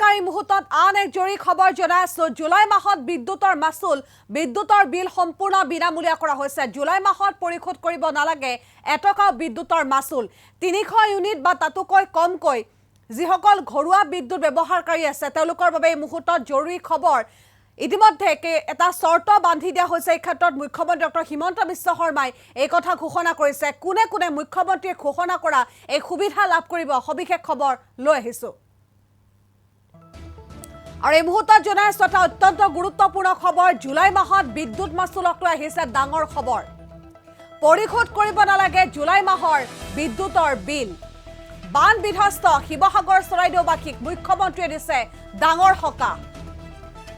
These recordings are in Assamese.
আপোনাৰ এই মুহূৰ্তত আন এক জৰুৰী খবৰ জনাইছো। জুলাই মাহত বিদ্যুতৰ মাচুল বিদ্যুতৰ বিল সম্পূৰ্ণ বিনামূলীয়া কৰা হৈছে। জুলাই মাহত পৰিশোধ কৰিব নালাগে এটকাও বিদ্যুতৰ মাচুল। 300 ইউনিট বা তাতোকৈ কমকৈ যিসকল ঘৰুৱা বিদ্যুৎ ব্যৱহাৰকাৰী আছে তেওঁলোকৰ বাবে এই মুহূৰ্তত জৰুৰী খবৰ। ইতিমধ্যে এটা চৰ্ত বান্ধি দিয়া হৈছে। এই ক্ষেত্ৰত মুখ্যমন্ত্ৰী ডক্টৰ হিমন্ত বিশ্ব শৰ্মাই এই কথা ঘোষণা কৰিছে। কোনে কোনে মুখ্যমন্ত্ৰীয়ে ঘোষণা কৰা এই সুবিধা লাভ কৰিব, সবিশেষ খবৰ লৈ আহিছো। আৰু এই মুহূৰ্তত জনাইছো এটা অত্যন্ত গুৰুত্বপূৰ্ণ খবৰ। জুলাই মাহত বিদ্যুৎ মাচুলক লৈ আহিছে ডাঙৰ খবৰ। পৰিশোধ কৰিব নালাগে জুলাই মাহৰ বিদ্যুতৰ বিল। বান বিধ্বস্ত শিৱসাগৰ চৰাইদেউবাসীক মুখ্যমন্ত্ৰীয়ে দিছে ডাঙৰ সকাহ।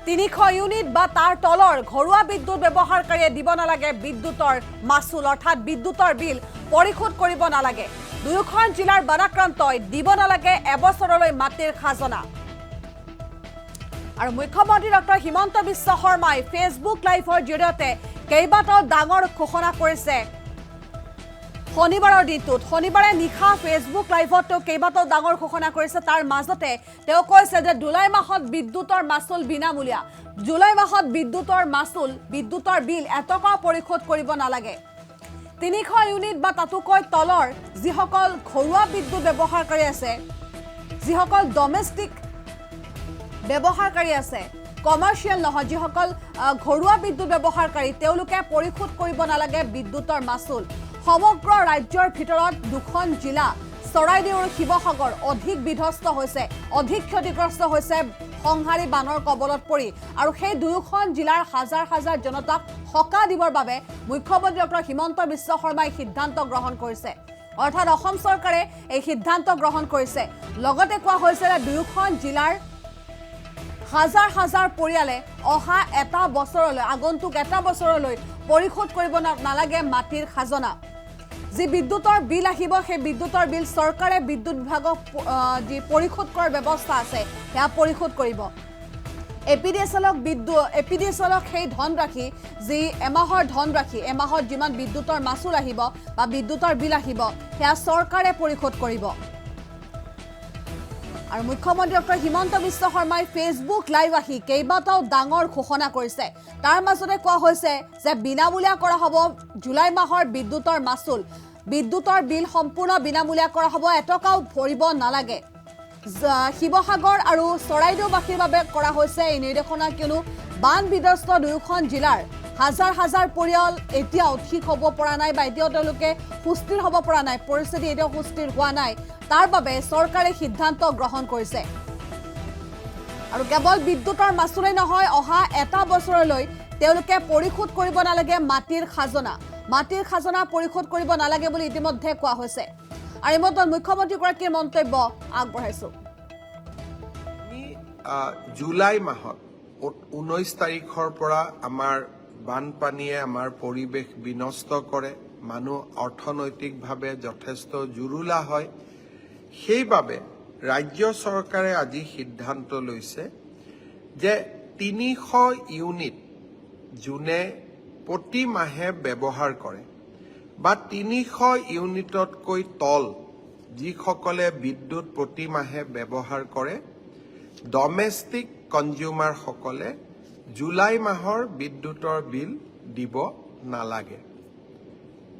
300 ইউনিট বা তাৰ তলৰ ঘৰুৱা বিদ্যুৎ ব্যৱহাৰকাৰীয়ে দিব নালাগে বিদ্যুতৰ মাচুল, অৰ্থাৎ বিদ্যুতৰ বিল পৰিশোধ কৰিব নালাগে। দুয়োখন জিলাৰ বানাক্ৰান্তই দিব নালাগে এবছৰলৈ মাটিৰ খাজনা। আৰু মুখ্যমন্ত্ৰী ডক্টৰ হিমন্ত বিশ্ব শৰ্মাই ফেচবুক লাইভৰ জৰিয়তে কেইবাটাও ডাঙৰ ঘোষণা কৰিছে। শনিবাৰৰ দিনটোত শনিবাৰে নিশা ফেচবুক লাইভত তেওঁ কেইবাটাও ডাঙৰ ঘোষণা কৰিছে। তাৰ মাজতে তেওঁ কৈছে যে জুলাই মাহত বিদ্যুতৰ মাচুল বিনামূলীয়া। জুলাই মাহত বিদ্যুতৰ মাচুল বিদ্যুতৰ বিল এটকাও পৰিশোধ কৰিব নালাগে। 300 ইউনিট বা তাতোকৈ তলৰ যিসকল ঘৰুৱা বিদ্যুৎ ব্যৱহাৰকাৰী আছে, যিসকল ডমেষ্টিক ব্যৱহাৰকাৰী আছে, কমাৰ্চিয়েল নহয়, যিসকল ঘৰুৱা বিদ্যুৎ ব্যৱহাৰকাৰী তেওঁলোকে পৰিশোধ কৰিব নালাগে বিদ্যুতৰ মাচুল। সমগ্ৰ ৰাজ্যৰ ভিতৰত দুখন জিলা চৰাইদেউ আৰু শিৱসাগৰ অধিক বিধ্বস্ত হৈছে, অধিক ক্ষতিগ্ৰস্ত হৈছে সংহাৰী বানৰ কবলত পৰি। আৰু সেই দুয়োখন জিলাৰ হাজাৰ হাজাৰ জনতাক সকাহ দিবৰ বাবে মুখ্যমন্ত্ৰী ডক্টৰ হিমন্ত বিশ্ব শৰ্মাই সিদ্ধান্ত গ্ৰহণ কৰিছে। অৰ্থাৎ অসম চৰকাৰে এই সিদ্ধান্ত গ্ৰহণ কৰিছে। লগতে কোৱা হৈছে যে দুয়োখন জিলাৰ হাজাৰ হাজাৰ পৰিয়ালে অহা এটা বছৰলৈ, আগন্তুক এটা বছৰলৈ পৰিশোধ কৰিব নালাগে মাটিৰ খাজনা। যি বিদ্যুতৰ বিল আহিব সেই বিদ্যুতৰ বিল চৰকাৰে বিদ্যুৎ বিভাগক যি পৰিশোধ কৰাৰ ব্যৱস্থা আছে সেয়া পৰিশোধ কৰিব। এপিডিএছএলক সেই ধনৰাশি, যি এমাহৰ ধনৰাশি, এমাহত যিমান বিদ্যুতৰ মাচুল আহিব বা বিদ্যুতৰ বিল আহিব সেয়া চৰকাৰে পৰিশোধ কৰিব। আৰু মুখ্যমন্ত্ৰী ডক্টৰ হিমন্ত বিশ্ব শৰ্মাই ফেচবুক লাইভ আহি কেইবাটাও ডাঙৰ ঘোষণা কৰিছে। তাৰ মাজতে কোৱা হৈছে যে বিনামূলীয়া কৰা হ'ব জুলাই মাহৰ বিদ্যুতৰ মাচুল। বিদ্যুতৰ বিল সম্পূৰ্ণ বিনামূলীয়া কৰা হ'ব, এটকাও ভৰিব নালাগে। শিৱসাগৰ আৰু চৰাইদেউবাসীৰ বাবে কৰা হৈছে এই নিৰ্দেশনা, কিয়নো বান বিধ্বস্ত দুয়োখন জিলাৰ হাজাৰ হাজাৰ পৰিয়াল এতিয়াও ঠিক হ'ব পৰা নাই বা এতিয়াও তেওঁলোকে সুস্থিৰ হ'ব পৰা নাই, পৰিস্থিতি এতিয়াও সুস্থিৰ হোৱা নাই। তাৰ বাবে চৰকাৰে সিদ্ধান্ত গ্ৰহণ কৰিছে। আৰু কেৱল বিদ্যুতৰ মাচুলেই নহয়, অহা এটা বছৰলৈ তেওঁলোকে পৰিশোধ কৰিব নালাগে মাটিৰ খাজনা। মাটিৰ খাজনা পৰিশোধ কৰিব নালাগে বুলি ইতিমধ্যে কোৱা হৈছে। আৰু এই মুহূৰ্তত মুখ্যমন্ত্ৰীগৰাকীৰ মন্তব্য আগবঢ়াইছো। জুলাই মাহত 19 তাৰিখৰ পৰা আমাৰ বানপানীয়ে আমাৰ পৰিৱেশ বিনষ্ট কৰে, মানুহ অৰ্থনৈতিকভাৱে যথেষ্ট জুৰুলা হয়। সেইবাবে ৰাজ্য চৰকাৰে আজি সিদ্ধান্ত লৈছে যে 300 ইউনিট যোনে প্ৰতি মাহে ব্যৱহাৰ কৰে বা 300 ইউনিটতকৈ তল যিসকলে বিদ্যুৎ প্ৰতি মাহে ব্যৱহাৰ কৰে, ডমেষ্টিক কনজিউমাৰসকলে জুলাই মাহৰ বিদ্যুতৰ বিল দিব নালাগে।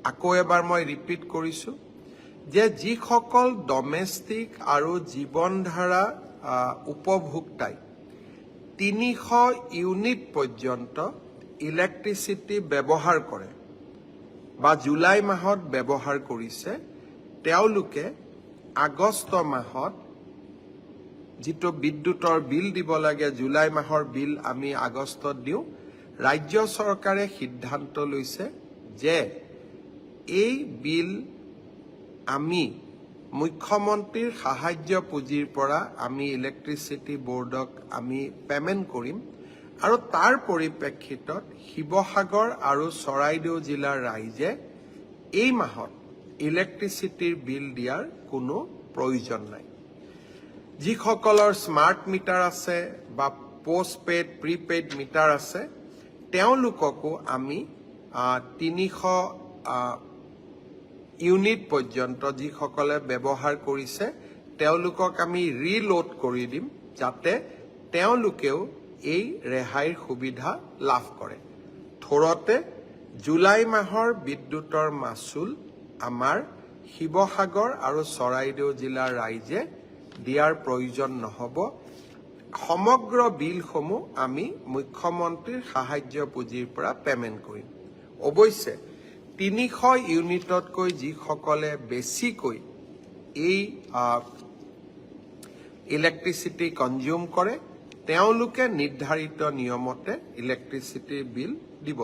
আকৌ এবাৰ মই ৰিপিট কৰিছোঁ যে যিসকল ডমেষ্টিক আৰু জীৱনধাৰা উপভোক্তাই 300 ইউনিট পৰ্যন্ত ইলেক্ট্ৰিচিটি ব্যৱহাৰ কৰে বা জুলাই মাহত ব্যৱহাৰ কৰিছে, তেওঁলোকে আগষ্ট মাহত যিটো বিদ্যুতৰ বিল দিব লাগে, জুলাই মাহৰ বিল আমি আগষ্টত দিওঁ। ৰাজ্য চৰকাৰে সিদ্ধান্ত লৈছে যে এই বিল আমি মুখ্যমন্ত্ৰীৰ সাহায্য পুঁজিৰ পৰা আমি ইলেক্ট্ৰিচিটি বোৰ্ডক আমি পেমেণ্ট কৰিম। আৰু তাৰ পৰিপ্ৰেক্ষিতত শিৱসাগৰ আৰু চৰাইদেউ জিলাৰ ৰাইজে এই মাহত ইলেক্ট্ৰিচিটিৰ বিল দিয়াৰ কোনো প্ৰয়োজন নাই। যিসকলৰ স্মাৰ্ট মিটাৰ আছে বা পোষ্টপেইড প্ৰিপেইড মিটাৰ আছে তেওঁলোককো আমি 300 ইউনিট পৰ্যন্ত যিসকলে ব্যৱহাৰ কৰিছে তেওঁলোকক আমি ৰিলোড কৰি দিম। যাতে তেওঁলোকেও এই ৰেহাইৰ সুবিধা লাভ কৰে। থোৰতে জুলাই মাহৰ বিদ্যুতৰ মাচুল আমাৰ শিৱসাগৰ আৰু চৰাইদেউ জিলাৰ ৰাইজে দিয়াৰ প্ৰয়োজন নহ'ব। সমগ্ৰ বিলসমূহ আমি মুখ্যমন্ত্ৰীৰ সাহায্য পুঁজিৰ পৰা পেমেণ্ট কৰিম। অৱশ্যে 300 ইউনিটতকৈ যিসকলে বেছিকৈ এই ইলেক্ট্ৰিচিটি কনজিউম কৰে তেওঁলোকে নিৰ্ধাৰিত নিয়মতে ইলেক্ট্ৰিচিটিৰ বিল দিব।